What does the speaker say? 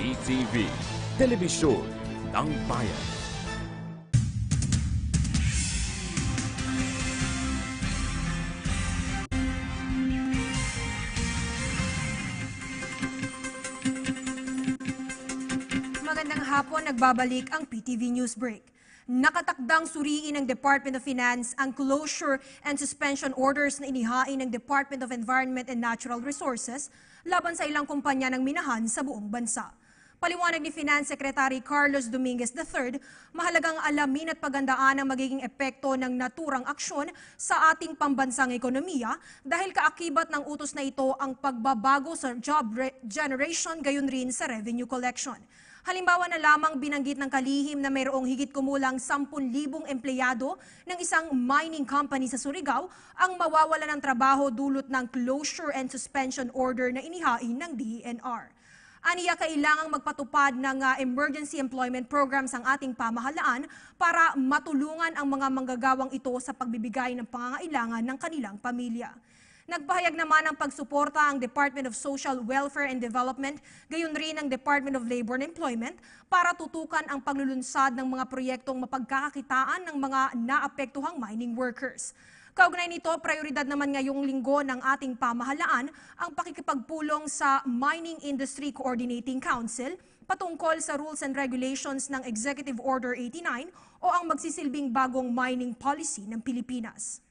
PTV, Telebisyon ng Bayan. Magandang hapon, nagbabalik ang PTV News Break. Nakatakdang suriin ng Department of Finance ang closure and suspension orders na inihain ng Department of Environment and Natural Resources laban sa ilang kumpanya ng minahan sa buong bansa. Paliwanag ni Finance Secretary Carlos Dominguez III, mahalagang alamin at pagandaan ang magiging epekto ng naturang aksyon sa ating pambansang ekonomiya dahil kaakibat ng utos na ito ang pagbabago sa job generation gayon rin sa revenue collection. Halimbawa na lamang binanggit ng kalihim na mayroong higit kumulang 10,000 empleyado ng isang mining company sa Surigao ang mawawala ng trabaho dulot ng closure and suspension order na inihain ng DENR. Aniya kailangang magpatupad ng emergency employment programs ang ating pamahalaan para matulungan ang mga manggagawang ito sa pagbibigay ng pangangailangan ng kanilang pamilya. Nagpahayag naman ng pagsuporta ang Department of Social Welfare and Development, gayon rin ang Department of Labor and Employment para tutukan ang paglulunsad ng mga proyektong mapagkakakitaan ng mga naapektuhang mining workers. Kaugnay nito, prioridad naman ngayong linggo ng ating pamahalaan ang pakikipagpulong sa Mining Industry Coordinating Council patungkol sa rules and regulations ng Executive Order 89 o ang magsisilbing bagong mining policy ng Pilipinas.